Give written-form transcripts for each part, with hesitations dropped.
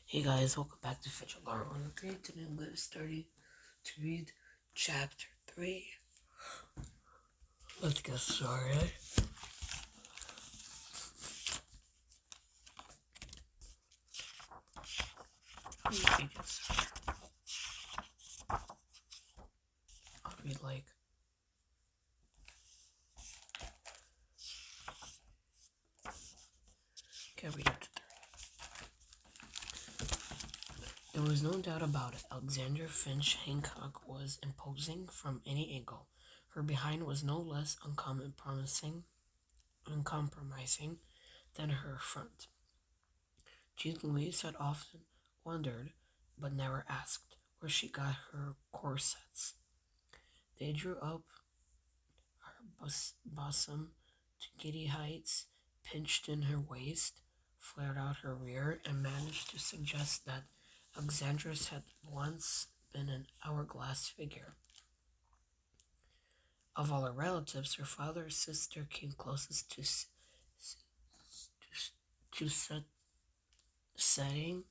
Hey guys, welcome back to Fetch Alarm on the Today I'm going to start to read chapter 3. Let's get started. I'll read can't read up to 3. There was no doubt about it. Alexandra Finch Hancock was imposing from any angle. Her behind was no less uncompromising than her front. Jean Louise had often wondered, but never asked, where she got her corsets. They drew up her bosom to giddy heights, pinched in her waist, flared out her rear, and managed to suggest that Alexandra's had once been an hourglass figure. Of all her relatives, her father's sister came closest to setting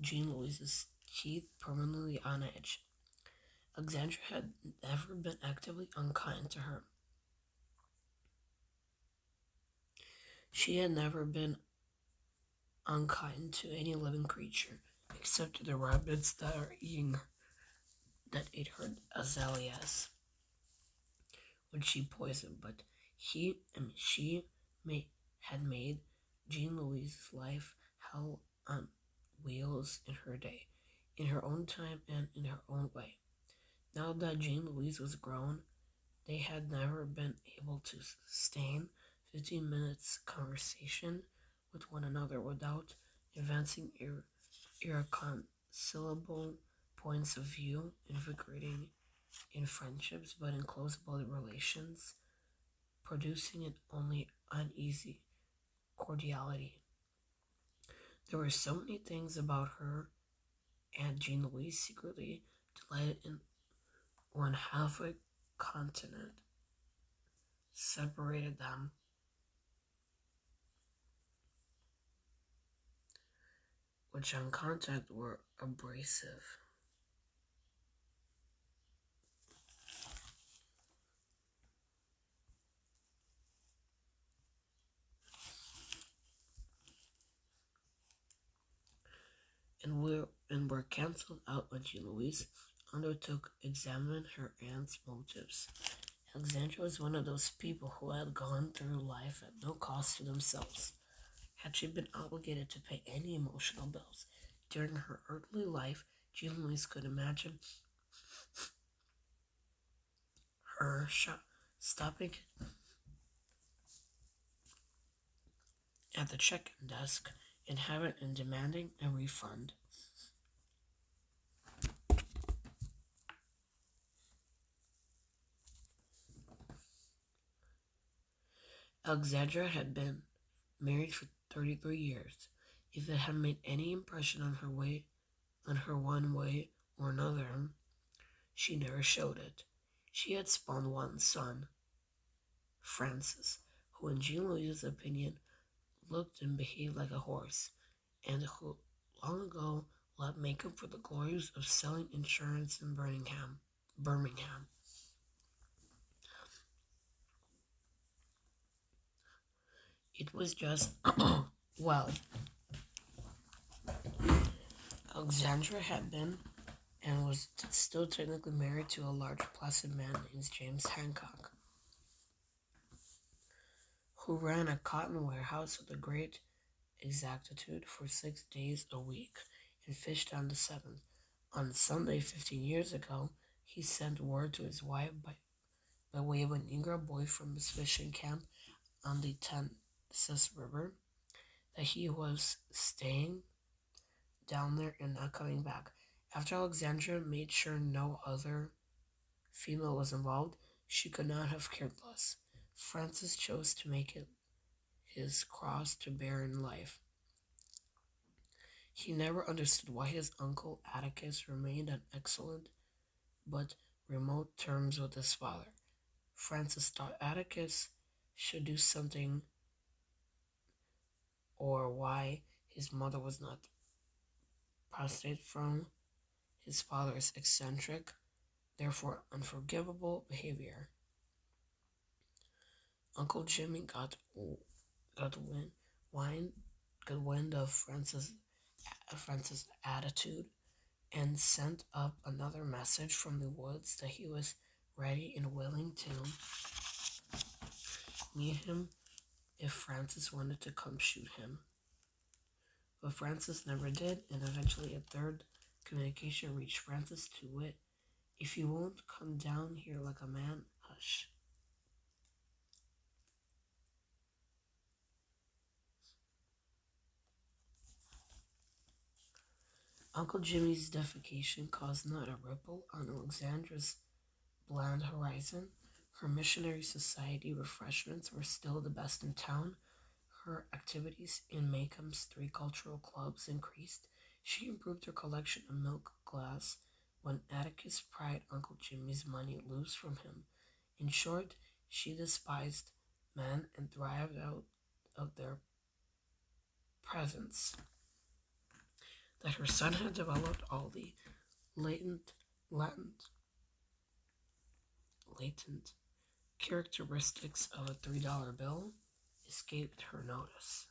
Jean Louise's teeth permanently on edge. Alexandra had never been actively unkind to her. She had never been unkind to any living creature, except to the rabbits that ate her azaleas, which she poisoned. But she had made Jean Louise's life hell on wheels in her day, in her own time and in her own way. Now that Jean Louise was grown, they had never been able to sustain 15 minutes conversation with one another without advancing irreconcilable points of view, invigorating in friendships but in close blood relations, producing an only uneasy cordiality. There were so many things about her and Jean Louise secretly delighted in when half a continent separated them. Which on contact were abrasive. And were cancelled out when Jean Louise undertook examine her aunt's motives. Alexandra was one of those people who had gone through life at no cost to themselves. Had she been obligated to pay any emotional bills during her earthly life, Jean Louise could imagine her stopping at the check-in desk and demanding a refund. Alexandra had been married for 33 years. If it had made any impression on her one way or another, she never showed it. She had spawned one son, Francis, who in Jean Louise's opinion looked and behaved like a horse, and who long ago left makeup for the glories of selling insurance in Birmingham. It was just, well, Alexandra had been and was still technically married to a large placid man named James Hancock, who ran a cotton warehouse with a great exactitude for 6 days a week and fished on the 7th. On Sunday 15 years ago, he sent word to his wife by way of a Negro boy from his fishing camp on the Tennessee River that he was staying down there and not coming back. After Alexandra made sure no other female was involved, she could not have cared less. Francis chose to make it his cross to bear in life. He never understood why his uncle Atticus remained on excellent but remote terms with his father. Francis thought Atticus should do something, or why his mother was not prostate from his father's eccentric, therefore unforgivable behavior. Uncle Jimmy got wind, wine, got wind of Francis' attitude and sent up another message from the woods that he was ready and willing to meet him if Francis wanted to come shoot him. But Francis never did, and eventually a third communication reached Francis to wit, "If you won't come down here like a man, hush." Uncle Jimmy's defecation caused not a ripple on Alexandra's bland horizon. Her missionary society refreshments were still the best in town. Her activities in Macomb's 3 cultural clubs increased. She improved her collection of milk glass when Atticus pried Uncle Jimmy's money loose from him. In short, she despised men and thrived out of their presence. That her son had developed all the latent, latent, latent characteristics of a $3 bill escaped her notice.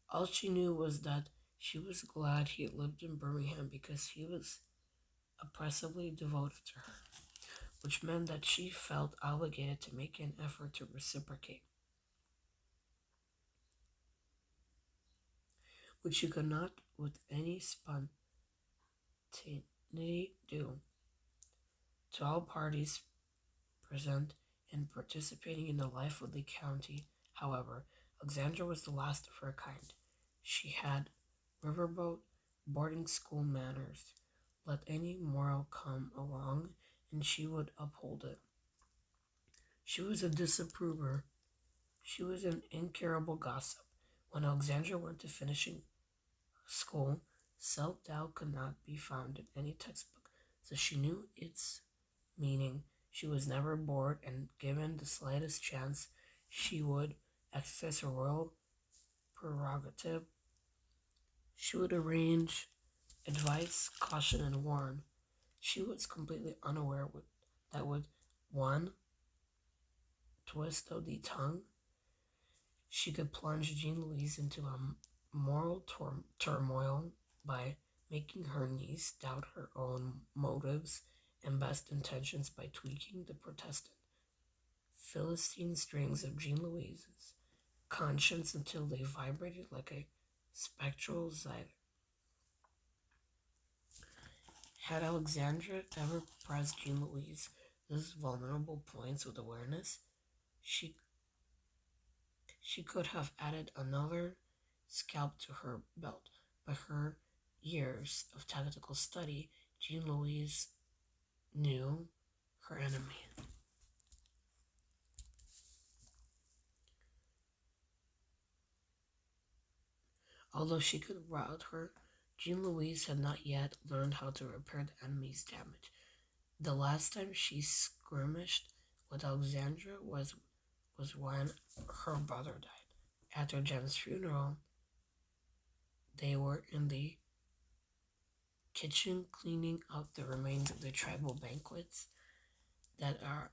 All she knew was that she was glad he had lived in Birmingham because he was oppressively devoted to her, which meant that she felt obligated to make an effort to reciprocate, which she could not with any spontaneity do. To all parties present and participating in the life of the county, however, Alexandra was the last of her kind. She had riverboat boarding school manners. Let any moral come along, and she would uphold it. She was a disapprover. She was an incurable gossip. When Alexandra went to finishing school, self-doubt could not be found in any textbook, so she knew its meaning. She was never bored, and given the slightest chance, she would exercise her royal prerogative. She would arrange, advise, caution, and warn. She was completely unaware that with one twist of the tongue, she could plunge Jean Louise into a moral turmoil by making her niece doubt her own motives and best intentions by tweaking the Protestant Philistine strings of Jean Louise's conscience until they vibrated like a spectral zither. Had Alexandra ever pressed Jean Louise's vulnerable points with awareness, she could have added another scalp to her belt. By her years of tactical study, Jean Louise knew her enemy. Although she could rout her, Jean Louise had not yet learned how to repair the enemy's damage. The last time she skirmished with Alexandra was when her brother died. After Jem's funeral, they were in the kitchen cleaning up the remains of the tribal banquets that are